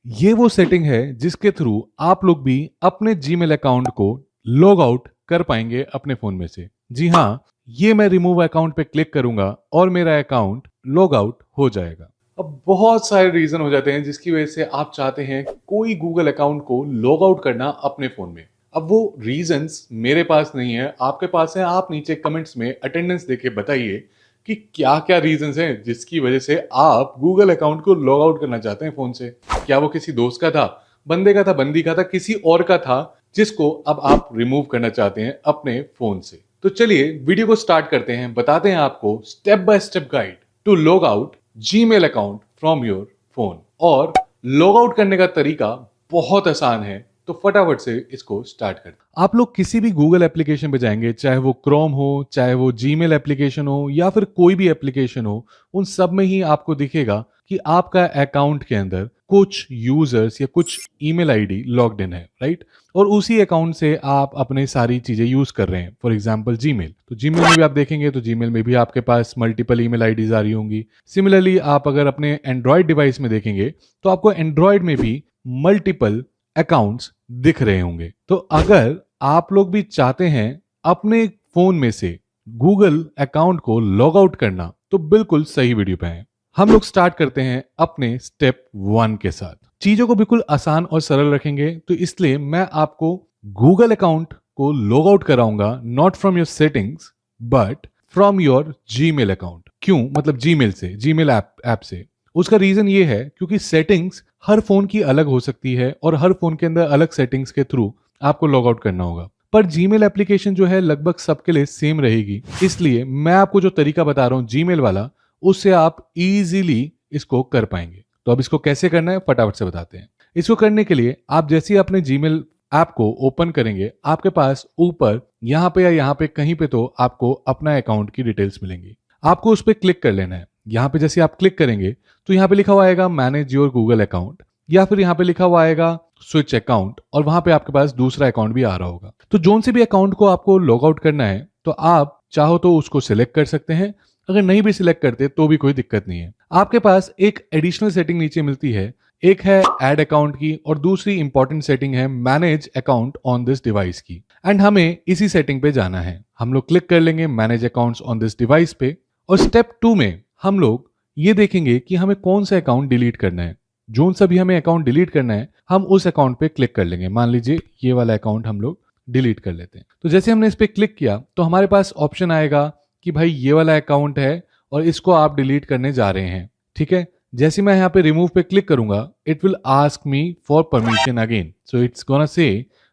ये वो सेटिंग है जिसके थ्रू आप लोग भी अपने जीमेल अकाउंट को लॉग आउट कर पाएंगे अपने फोन में से। जी हाँ, ये मैं रिमूव अकाउंट पे क्लिक करूंगा और मेरा अकाउंट लॉग आउट हो जाएगा। अब बहुत सारे रीजन हो जाते हैं जिसकी वजह से आप चाहते हैं कोई गूगल अकाउंट को लॉग आउट करना अपने फोन में। अब वो रीजंस मेरे पास नहीं है, आपके पास है। आप नीचे कमेंट्स में अटेंडेंस देके बताइए कि क्या क्या रीजंस हैं जिसकी वजह से आप गूगल अकाउंट को लॉग आउट करना चाहते हैं फोन से। क्या वो किसी दोस्त का था, बंदे का था, बंदी का था, किसी और का था जिसको अब आप रिमूव करना चाहते हैं अपने फोन से। तो चलिए वीडियो को स्टार्ट करते हैं, बताते हैं आपको step by step guide to log out Gmail account from your phone. और लॉग आउट करने का तरीका बहुत आसान है, तो फटाफट से इसको स्टार्ट कर। आप लोग किसी भी गूगल एप्लीकेशन पे जाएंगे, चाहे वो क्रोम हो, चाहे वो जीमेल एप्लीकेशन हो या फिर कोई भी एप्लीकेशन हो, उन सब में ही आपको दिखेगा कि आपका अकाउंट के अंदर कुछ यूजर्स या कुछ ईमेल आईडी लॉग्ड इन है, राइट। और उसी अकाउंट से आप अपने सारी चीजें यूज कर रहे हैं। फॉर एग्जांपल जीमेल, तो जीमेल में भी आप देखेंगे तो जीमेल में भी आपके पास मल्टीपल ईमेल आईडीज आ रही होंगी। सिमिलरली आप अगर अपने एंड्रॉयड डिवाइस में देखेंगे तो आपको एंड्रॉयड में भी मल्टीपल अकाउंट्स दिख रहे होंगे। तो अगर आप लोग भी चाहते हैं अपने फोन में से गूगल अकाउंट को लॉग आउट करना, तो बिल्कुल सही वीडियो पे हैं। हम लोग स्टार्ट करते हैं अपने स्टेप 1 के साथ। चीजों को बिल्कुल आसान और सरल रखेंगे, तो इसलिए मैं आपको गूगल अकाउंट को लॉग आउट कराऊंगा, not from your settings but from your Gmail account. क्यों? मतलब जीमेल से, जीमेल ऐप से। उसका रीजन ये है क्योंकि सेटिंग्स हर फोन की अलग हो सकती है और हर फोन के अंदर अलग सेटिंग्स के थ्रू आपको लॉग आउट करना होगा। पर जीमेल एप्लीकेशन जो है लगभग सबके लिए सेम रहेगी, इसलिए मैं आपको जो तरीका बता रहा हूं जीमेल वाला, उससे आप इजीली इसको कर पाएंगे। तो अब इसको कैसे करना है फटाफट से बताते हैं। इसको करने के लिए आप जैसे ही अपने जीमेल ऐप को ओपन करेंगे, आपके पास ऊपर यहाँ पे या यहाँ पे कहीं पे तो आपको अपना अकाउंट की डिटेल्स मिलेंगी। आपको उस पर क्लिक कर लेना है। यहाँ पे जैसे आप क्लिक करेंगे तो यहाँ पे लिखा हुआ आएगा मैनेज योर गूगल अकाउंट, या फिर यहाँ पे लिखा हुआ आएगा स्विच अकाउंट, और वहां पे आपके पास दूसरा अकाउंट भी आ रहा होगा। तो जोन से भी अकाउंट को आपको लॉग आउट करना है तो आप चाहो तो उसको सिलेक्ट कर सकते हैं। अगर नहीं भी सिलेक्ट करते तो भी कोई दिक्कत नहीं है। आपके पास एक एडिशनल सेटिंग नीचे मिलती है, एक है ऐड अकाउंट की और दूसरी इंपॉर्टेंट सेटिंग है manage account on this device की। एंड हमें इसी सेटिंग पे जाना है। हम लोग क्लिक कर लेंगे manage accounts on this device पे, और स्टेप 2 में हम लोग ये देखेंगे कि हमें कौन सा अकाउंट डिलीट करना है। जोन सा भी हमें अकाउंट डिलीट करना है, हम उस अकाउंट पे क्लिक कर लेंगे। मान लीजिए ये वाला अकाउंट हम लोग डिलीट कर लेते हैं। तो जैसे हमने इस पे क्लिक किया तो हमारे पास ऑप्शन आएगा कि भाई ये वाला अकाउंट है और इसको आप डिलीट करने जा रहे हैं, ठीक है। जैसे मैं यहाँ पे रिमूव पे क्लिक करूंगा, it will ask me for permission again. So it's gonna say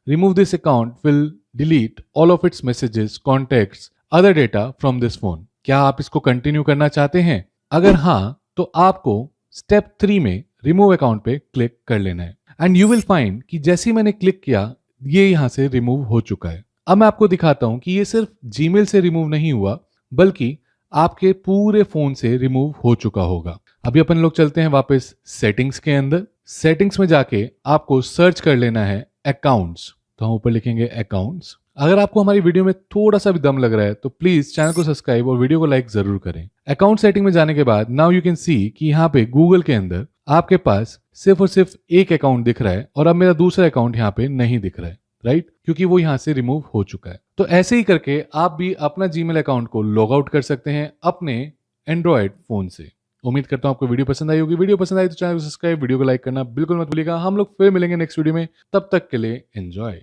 remove this account will delete all of its messages, contacts, other data from this phone. क्या आप इसको कंटिन्यू करना चाहते हैं? अगर हाँ, तो आपको स्टेप 3 में रिमूव अकाउंट पे क्लिक कर लेना है। एंड यू विल फाइंड कि जैसे ही मैंने क्लिक किया ये यहां से रिमूव हो चुका है। अब मैं आपको दिखाता हूं कि ये सिर्फ जीमेल से रिमूव नहीं हुआ, बल्कि आपके पूरे फोन से रिमूव हो चुका होगा। अभी अपन लोग चलते हैं वापस सेटिंग्स के अंदर। सेटिंग्स में जाके आपको सर्च कर लेना है अकाउंट्स। तो हम ऊपर लिखेंगे अकाउंट्स। अगर आपको हमारी वीडियो में थोड़ा सा भी दम लग रहा है तो प्लीज चैनल को सब्सक्राइब और वीडियो को लाइक जरूर करें। अकाउंट सेटिंग में जाने के बाद नाउ यू कैन सी कि यहाँ पे गूगल के अंदर आपके पास सिर्फ और सिर्फ एक अकाउंट दिख रहा है और अब मेरा दूसरा अकाउंट यहाँ पे नहीं दिख रहा है, राइट, क्योंकि वो यहाँ से रिमूव हो चुका है। तो ऐसे ही करके आप भी अपना जीमेल अकाउंट को लॉग आउट कर सकते हैं अपने एंड्रॉयड फोन से। उम्मीद करता हूं आपको वीडियो पसंद आई होगी। वीडियो पसंद आई तो चैनल को सब्सक्राइब, वीडियो को लाइक करना बिल्कुल मत भूलिएगा। हम लोग फिर मिलेंगे नेक्स्ट वीडियो में, तब तक के लिए एंजॉय।